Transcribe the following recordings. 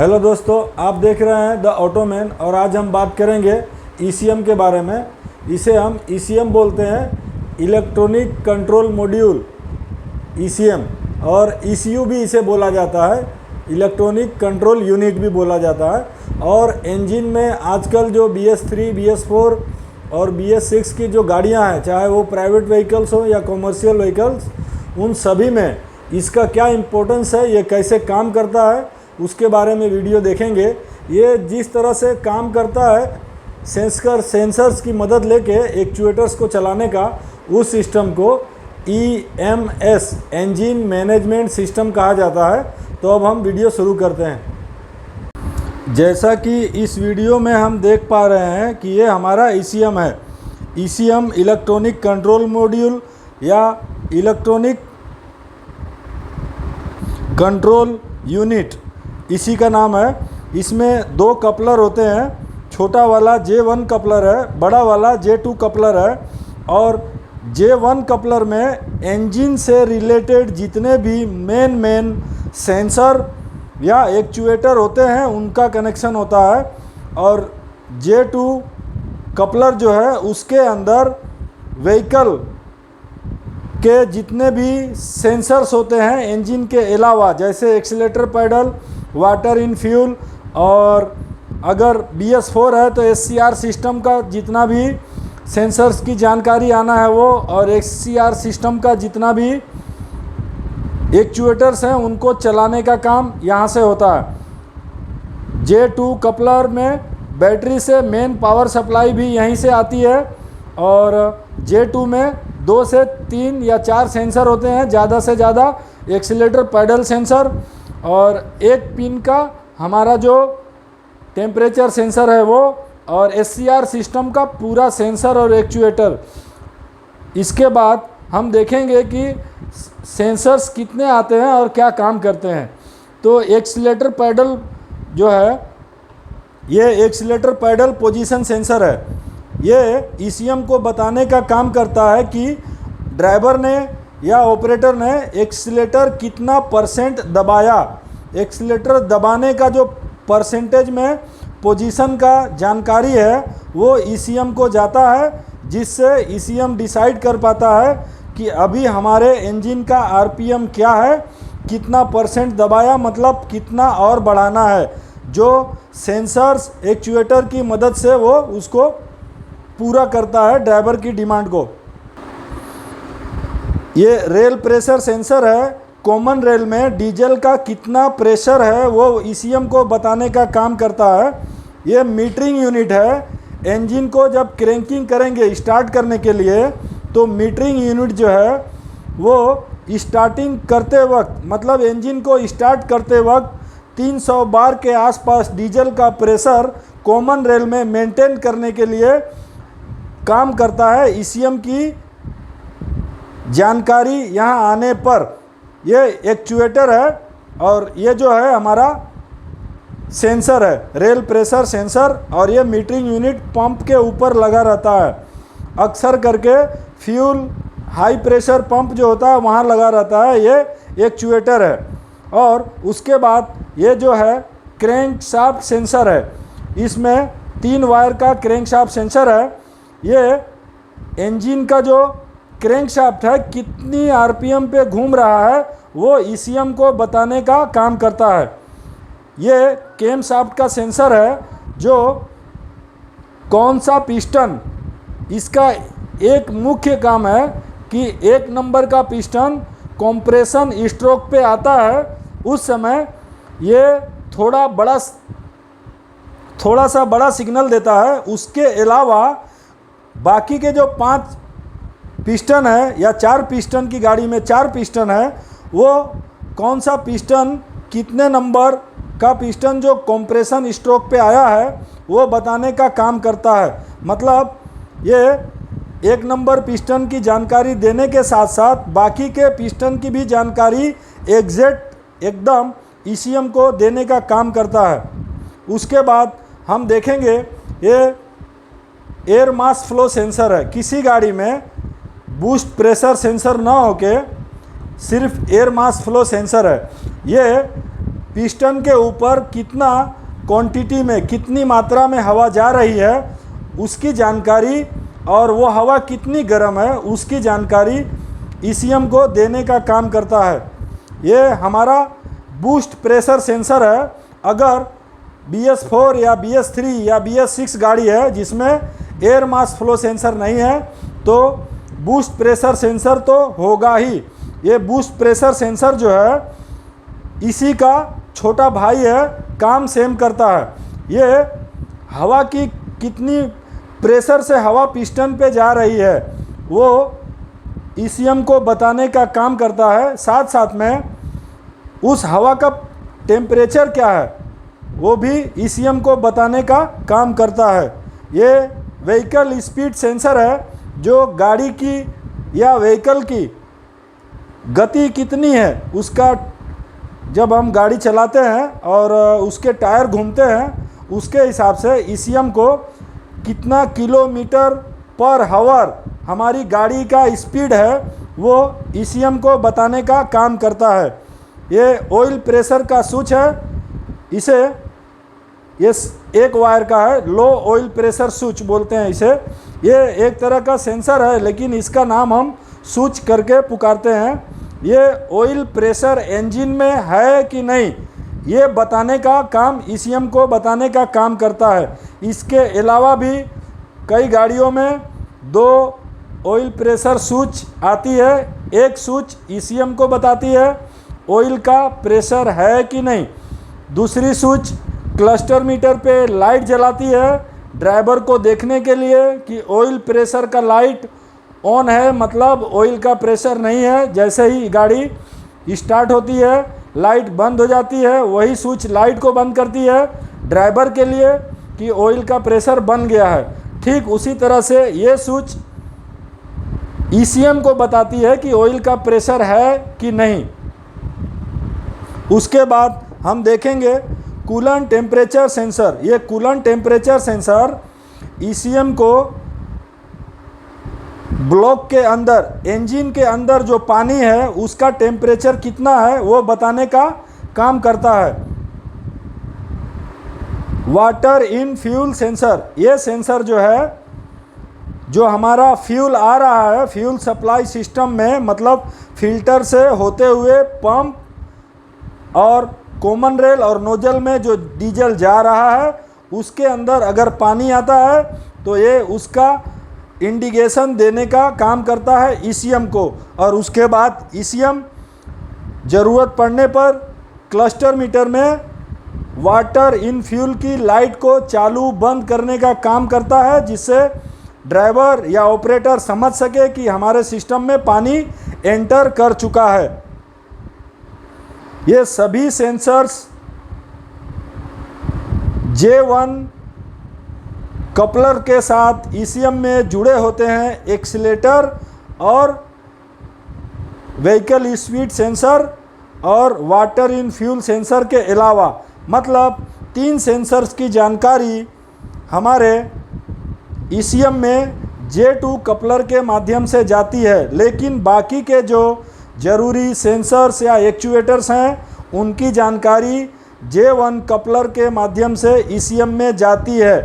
Hello दोस्तों, आप देख रहे हैं द ऑटोमैन और आज हम बात करेंगे ईसीएम के बारे में। इसे हम ईसीएम बोलते हैं, इलेक्ट्रॉनिक कंट्रोल मॉड्यूल ईसीएम, और ईसीयू भी इसे बोला जाता है, इलेक्ट्रॉनिक कंट्रोल यूनिट भी बोला जाता है। और इंजन में आजकल जो BS3, BS4 और BS6 की जो गाड़ियां हैं, चाहे वो प्राइवेट व्हीकल्स हो या कमर्शियल व्हीकल्स, उन सभी में इसका क्या इम्पोर्टेंस है, ये कैसे काम करता है, उसके बारे में वीडियो देखेंगे। ये जिस तरह से काम करता है, सेंसर्स की मदद लेके एक्चुएटर्स को चलाने का, उस सिस्टम को EMS इंजन मैनेजमेंट सिस्टम कहा जाता है। तो अब हम वीडियो शुरू करते हैं। जैसा कि इस वीडियो में हम देख पा रहे हैं कि ये हमारा ECM है। ECM इलेक्ट्रॉनिक कंट्रोल मॉड्यूल या इलेक्ट्रॉनिक कंट्रोल यूनिट इसी का नाम है। इसमें दो कपलर होते हैं, छोटा वाला J1 कपलर है, बड़ा वाला J2 कपलर है। और J1 कपलर में इंजन से रिलेटेड जितने भी मेन सेंसर या एक्चुएटर होते हैं उनका कनेक्शन होता है। और J2 कपलर जो है उसके अंदर व्हीकल के जितने भी सेंसर्स होते हैं इंजन के अलावा, जैसे accelerator pedal, water in fuel, और अगर BS4 है तो SCR सिस्टम का जितना भी सेंसर्स की जानकारी आना है वो, और SCR सिस्टम का जितना भी एक्चुएटर्स हैं उनको चलाने का काम यहाँ से होता है। J2 कपलर में बैटरी से मेन पावर सप्लाई भी यहीं से आती है। और J2 में 2 से 3 या 4 सेंसर होते हैं, ज़्यादा से ज़्यादा एक्सीलेटर पैडल सेंसर, और एक पिन का हमारा जो टेम्परेचर सेंसर है वो, और SCR सिस्टम का पूरा सेंसर और एक्चुएटर। इसके बाद हम देखेंगे कि सेंसर्स कितने आते हैं और क्या काम करते हैं। तो एक्सीलेटर पैडल जो है, ये एक्सीलेटर पैडल पोजीशन सेंसर है। ये ECM को बताने का काम करता है कि ड्राइवर ने या ऑपरेटर ने एक्सीलेटर कितना % दबाया। एक्सीलेटर दबाने का जो परसेंटेज में पोजीशन का जानकारी है वो ECM को जाता है, जिससे ECM डिसाइड कर पाता है कि अभी हमारे इंजन का RPM क्या है, कितना % दबाया, मतलब कितना और बढ़ाना है। जो सेंसर्स एक्चुएटर की मदद से वो उसको पूरा करता है, ड्राइवर की डिमांड को। ये रेल प्रेशर सेंसर है। कॉमन रेल में डीजल का कितना प्रेशर है वो ECM को बताने का काम करता है। ये मीटरिंग यूनिट है। इंजन को जब क्रैंकिंग करेंगे स्टार्ट करने के लिए, तो मीटरिंग यूनिट जो है वो स्टार्टिंग करते वक्त, मतलब इंजन को स्टार्ट करते वक्त 300 बार के आसपास डीजल का प्रेशर कॉमन रेल में मेंटेन करने के लिए काम करता है। ECM की जानकारी यहाँ आने पर ये एक्चुएटर है, और ये जो है हमारा सेंसर है, रेल प्रेशर सेंसर, और ये मीटरिंग यूनिट पंप के ऊपर लगा रहता है। अक्सर करके फ्यूल हाई प्रेशर पंप जो होता है वहाँ लगा रहता है, ये एक्चुएटर है। और उसके बाद ये जो है क्रैंक शाफ्ट सेंसर है। इसमें 3 वायर का क्रैंक शाफ्ट सेंसर है। ये इंजन का जो क्रैंक शाफ्ट है कितनी RPM पे घूम रहा है वो ECM को बताने का काम करता है। ये कैम शाफ्ट का सेंसर है, जो कौन सा पिस्टन, इसका एक मुख्य काम है कि 1 नंबर का पिस्टन कंप्रेशन स्ट्रोक पे आता है, उस समय ये थोड़ा सा बड़ा सिग्नल देता है। उसके अलावा बाकी के जो 5 पिस्टन है या 4 पिस्टन की गाड़ी में 4 पिस्टन है, वो कौन सा पिस्टन, कितने नंबर का पिस्टन जो कंप्रेशन स्ट्रोक पे आया है वो बताने का काम करता है। मतलब ये 1 नंबर पिस्टन की जानकारी देने के साथ साथ बाकी के पिस्टन की भी जानकारी एग्जैक्ट एकदम ECM को देने का काम करता है। उसके बाद हम देखेंगे ये एयर मास फ्लो सेंसर है। किसी गाड़ी में बूस्ट प्रेशर सेंसर ना होके सिर्फ एयर मास फ्लो सेंसर है। ये पिस्टन के ऊपर कितना क्वांटिटी में, कितनी मात्रा में हवा जा रही है उसकी जानकारी, और वो हवा कितनी गर्म है उसकी जानकारी ईसीएम को देने का काम करता है। ये हमारा बूस्ट प्रेशर सेंसर है। अगर BS4 या BS3 या BS6 गाड़ी है जिसमें एयर मास फ्लो सेंसर नहीं है तो बूस्ट प्रेशर सेंसर तो होगा ही। ये बूस्ट प्रेशर सेंसर जो है इसी का छोटा भाई है, काम सेम करता है। ये हवा की कितनी प्रेशर से हवा पिस्टन पे जा रही है वो ईसीएम को बताने का काम करता है। साथ साथ में उस हवा का टेम्परेचर क्या है वो भी ईसीएम को बताने का काम करता है। ये व्हीकल स्पीड सेंसर है जो गाड़ी की या व्हीकल की गति कितनी है उसका, जब हम गाड़ी चलाते हैं और उसके टायर घूमते हैं उसके हिसाब से ईसीएम को कितना किलोमीटर पर हावर हमारी गाड़ी का स्पीड है वो ईसीएम को बताने का काम करता है। ये ऑयल प्रेशर का स्विच है, इसे ये एक वायर का है, लो ऑयल प्रेशर स्विच बोलते हैं इसे। ये एक तरह का सेंसर है लेकिन इसका नाम हम स्विच करके पुकारते हैं। ये ऑयल प्रेशर इंजन में है कि नहीं ये बताने का काम ईसीएम को बताने का काम करता है। इसके अलावा भी कई गाड़ियों में 2 ऑयल प्रेशर स्विच आती है। एक स्विच ईसीएम को बताती है ऑयल का प्रेशर है कि नहीं, दूसरी स्विच क्लस्टर मीटर पे लाइट जलाती है ड्राइवर को देखने के लिए कि ऑयल प्रेशर का लाइट ऑन है, मतलब ऑयल का प्रेशर नहीं है। जैसे ही गाड़ी स्टार्ट होती है लाइट बंद हो जाती है, वही स्विच लाइट को बंद करती है ड्राइवर के लिए कि ऑयल का प्रेशर बन गया है। ठीक उसी तरह से ये स्विच ईसीएम को बताती है कि ऑयल का प्रेशर है कि नहीं। उसके बाद हम देखेंगे कूलेंट टेम्परेचर सेंसर। ये कूलेंट टेम्परेचर सेंसर ईसीएम को ब्लॉक के अंदर, इंजन के अंदर जो पानी है उसका टेम्परेचर कितना है वो बताने का काम करता है। वाटर इन फ्यूल सेंसर, ये सेंसर जो है जो हमारा फ्यूल आ रहा है फ्यूल सप्लाई सिस्टम में, मतलब फिल्टर से होते हुए पंप और कॉमन रेल और नोजल में जो डीजल जा रहा है उसके अंदर अगर पानी आता है तो ये उसका इंडिकेशन देने का काम करता है ईसीएम को। और उसके बाद ईसीएम ज़रूरत पड़ने पर क्लस्टर मीटर में वाटर इन फ्यूल की लाइट को चालू बंद करने का काम करता है, जिससे ड्राइवर या ऑपरेटर समझ सके कि हमारे सिस्टम में पानी एंटर कर चुका है। ये सभी सेंसर्स J1 कपलर के साथ ईसीएम में जुड़े होते हैं। एक्सीलेटर और व्हीकल स्पीड सेंसर और वाटर इन फ्यूल सेंसर के अलावा, मतलब 3 सेंसर्स की जानकारी हमारे ईसीएम में J2 कपलर के माध्यम से जाती है। लेकिन बाकी के जो ज़रूरी सेंसर्स या एक्चुएटर्स हैं उनकी जानकारी J1 कपलर के माध्यम से ईसीएम में जाती है।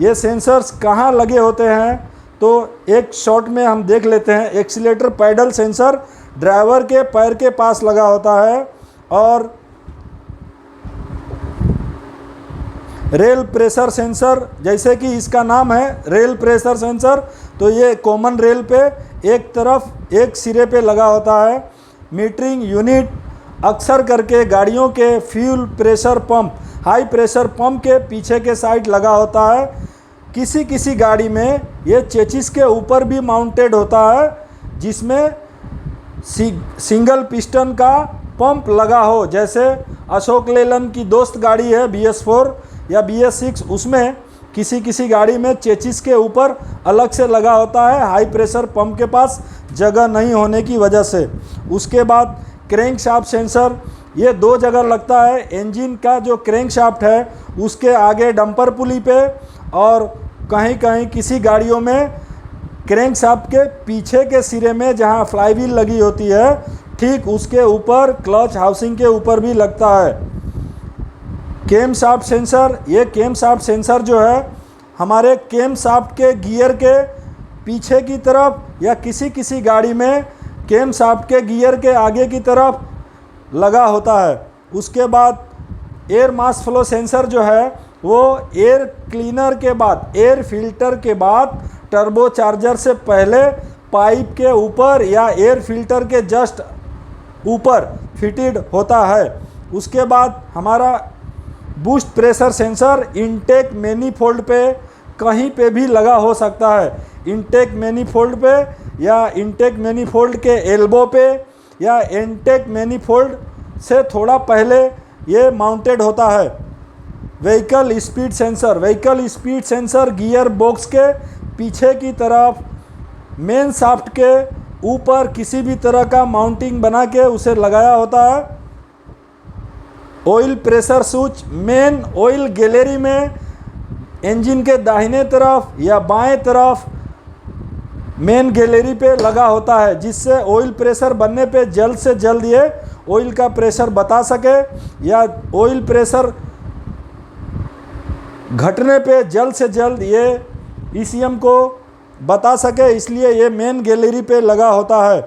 ये सेंसर्स कहाँ लगे होते हैं तो एक शॉट में हम देख लेते हैं। एक्सीलेटर पैडल सेंसर ड्राइवर के पैर के पास लगा होता है, और रेल प्रेशर सेंसर, जैसे कि इसका नाम है रेल प्रेशर सेंसर, तो ये कॉमन रेल पे एक तरफ एक सिरे पे लगा होता है। मीटरिंग यूनिट अक्सर करके गाड़ियों के fuel pressure pump, high pressure pump के पीछे के साइड लगा होता है। किसी किसी गाड़ी में ये चेचिस के ऊपर भी माउंटेड होता है, जिसमें सिंगल पिस्टन का पंप लगा हो। जैसे अशोक लेलैंड की दोस्त गाड़ी है BS4 या BS6, उसमें किसी किसी गाड़ी में चेचिस के ऊपर अलग से लगा होता है, हाई प्रेशर पंप के पास जगह नहीं होने की वजह से। उसके बाद क्रैंक शाफ्ट सेंसर, ये 2 जगह लगता है। इंजन का जो क्रैंक शाफ्ट है उसके आगे डंपर पुली पे, और कहीं कहीं किसी गाड़ियों में क्रैंक शाफ्ट के पीछे के सिरे में जहां फ्लाईव्हील लगी होती है, ठीक उसके ऊपर क्लच हाउसिंग के ऊपर भी लगता है। केम शाफ्ट सेंसर, ये केम शाफ्ट सेंसर जो है हमारे केम शाफ्ट के गियर के पीछे की तरफ या किसी किसी गाड़ी में केम शाफ्ट के गियर के आगे की तरफ लगा होता है। उसके बाद एयर मास फ्लो सेंसर जो है वो एयर क्लीनर के बाद, एयर फिल्टर के बाद टर्बो चार्जर से पहले पाइप के ऊपर या एयर फिल्टर के जस्ट ऊपर फिटेड होता है। उसके बाद हमारा boost pressure sensor intake manifold पे कहीं पे भी लगा हो सकता है। इनटेक मैनिफोल्ड पे या इनटेक मैनिफोल्ड के एल्बो पे या इनटेक मैनिफोल्ड से थोड़ा पहले ये माउंटेड होता है। Vehicle speed sensor, vehicle speed sensor gear box के पीछे की तरफ मेन शाफ्ट के ऊपर किसी भी तरह का माउंटिंग बना के उसे लगाया होता है। Oil pressure switch men oil gallery में इंजन के दाहिने तरफ या बाएं तरफ मेन गैलरी पे लगा होता है, जिससे ऑयल प्रेशर बनने पे जल्द से जल्द ये ऑयल का प्रेशर बता सके या ऑयल प्रेशर घटने पे जल्द से जल्द ये ईसीएम को बता सके, इसलिए ये मेन गैलरी पे लगा होता है।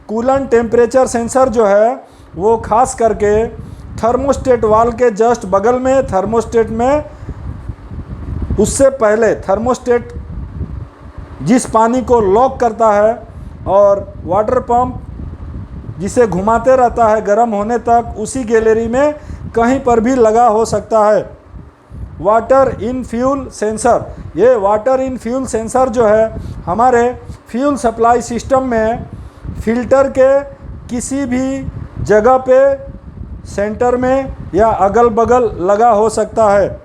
कूलेंट टेम्परेचर सेंसर जो है वो खास करके थर्मोस्टेट वाल्व के जस्ट बगल में, थर्मोस्टेट में उससे पहले थर्मोस्टेट जिस पानी को लॉक करता है और वाटर पंप जिसे घुमाते रहता है गर्म होने तक, उसी गैलरी में कहीं पर भी लगा हो सकता है। वाटर इन फ्यूल सेंसर, ये वाटर इन फ्यूल सेंसर जो है हमारे फ्यूल सप्लाई सिस्टम में फिल्टर के किसी भी जगह पे सेंटर में या अगल बगल लगा हो सकता है।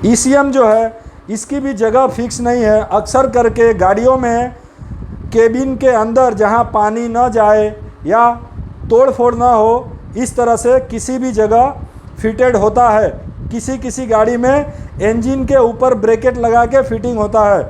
ईसीएम जो है इसकी भी जगह फिक्स नहीं है। अक्सर करके गाड़ियों में केबिन के अंदर जहां पानी न जाए या तोड़ फोड़ ना हो, इस तरह से किसी भी जगह फिटेड होता है। किसी किसी गाड़ी में इंजन के ऊपर ब्रैकेट लगा के फिटिंग होता है।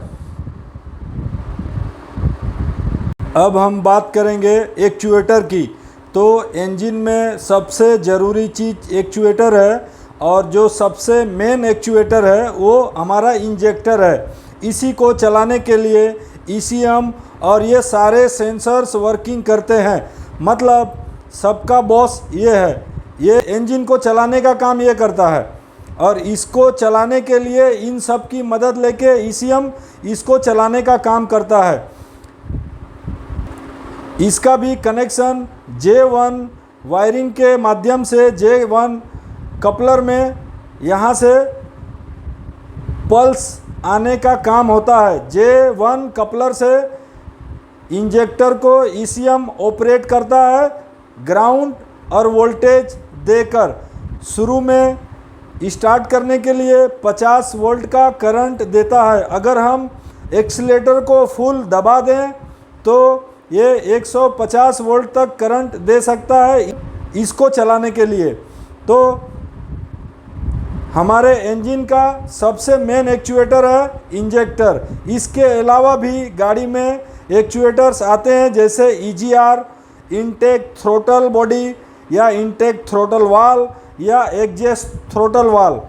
अब हम बात करेंगे एक्चुएटर की। तो इंजन में सबसे ज़रूरी चीज़ एक्चुएटर है और जो सबसे मेन एक्चुएटर है वो हमारा इंजेक्टर है। इसी को चलाने के लिए ईसीएम और ये सारे सेंसर्स वर्किंग करते हैं। मतलब सबका बॉस ये है, ये इंजन को चलाने का काम ये करता है और इसको चलाने के लिए इन सब की मदद लेके ईसीएम इसको चलाने का काम करता है। इसका भी कनेक्शन J1 वायरिंग के माध्यम से J1 कपलर में यहाँ से पल्स आने का काम होता है। J1 कपलर से इंजेक्टर को ईसीएम ऑपरेट करता है ग्राउंड और वोल्टेज देकर। शुरू में स्टार्ट करने के लिए 50 वोल्ट का करंट देता है। अगर हम एक्सीलेटर को फुल दबा दें तो ये 150 वोल्ट तक करंट दे सकता है इसको चलाने के लिए। तो हमारे इंजन का सबसे मेन एक्चुएटर है इंजेक्टर। इसके अलावा भी गाड़ी में एक्चुएटर्स आते हैं जैसे EGR, इनटेक थ्रोटल बॉडी या इनटेक थ्रोटल वाल्व या एग्जॉस्ट थ्रोटल वाल्व।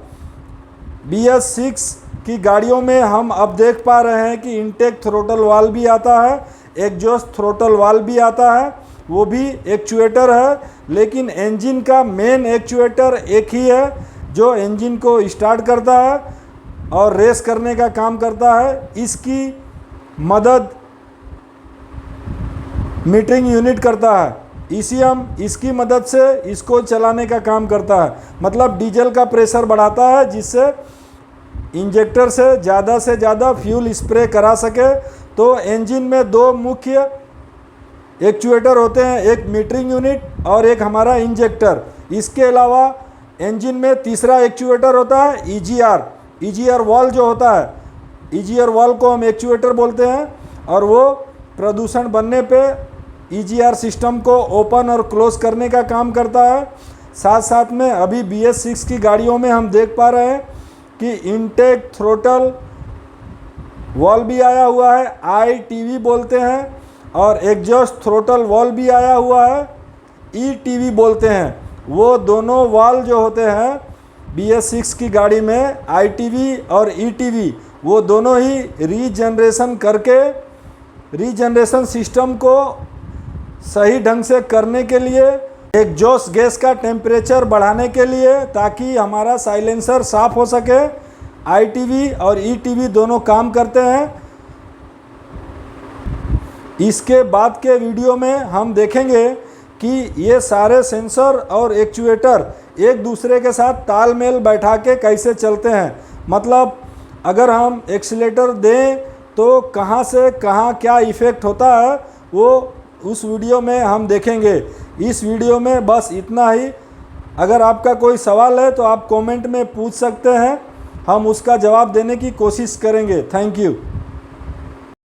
BS6 की गाड़ियों में हम अब देख पा रहे हैं कि इनटेक थ्रोटल वाल्व भी आता है, एग्जॉस्ट थ्रोटल वाल्व भी आता है, वो भी एक्चुएटर है। लेकिन इंजन का मेन एक्चुएटर एक ही है जो इंजन को स्टार्ट करता है और रेस करने का काम करता है। इसकी मदद मीटरिंग यूनिट करता है। ईसीएम इसकी मदद से इसको चलाने का काम करता है। मतलब डीजल का प्रेशर बढ़ाता है जिससे इंजेक्टर से ज़्यादा फ्यूल स्प्रे करा सके। तो इंजन में दो मुख्य एक्चुएटर होते हैं, एक मीटरिंग यूनिट और एक हमारा इंजेक्टर। इसके अलावा इंजन में तीसरा एक्चुएटर होता है EGR वाल्व जो होता है। EGR वाल्व को हम एक्चुएटर बोलते हैं और वो प्रदूषण बनने पे EGR सिस्टम को ओपन और क्लोज करने का काम करता है। साथ साथ में अभी BS6 की गाड़ियों में हम देख पा रहे हैं कि इनटेक थ्रोटल वॉल्व भी आया हुआ है, ITV बोलते हैं, और एग्जॉस्ट थ्रोटल वॉल्व भी आया हुआ है, ETV बोलते हैं। वो दोनों वाल्व जो होते हैं BS6 की गाड़ी में, ITV और ETV, वो दोनों ही रीजनरेशन करके रीजनरेशन सिस्टम को सही ढंग से करने के लिए, एग्जॉस्ट गैस का टेम्परेचर बढ़ाने के लिए, ताकि हमारा साइलेंसर साफ हो सके, ITV और ETV दोनों काम करते हैं। इसके बाद के वीडियो में हम देखेंगे कि ये सारे सेंसर और एक्चुएटर एक दूसरे के साथ तालमेल बैठा के कैसे चलते हैं। मतलब अगर हम एक्सीलेटर दें तो कहाँ से कहाँ क्या इफ़ेक्ट होता है, वो उस वीडियो में हम देखेंगे। इस वीडियो में बस इतना ही। अगर आपका कोई सवाल है तो आप कमेंट में पूछ सकते हैं, हम उसका जवाब देने की कोशिश करेंगे। Thank you.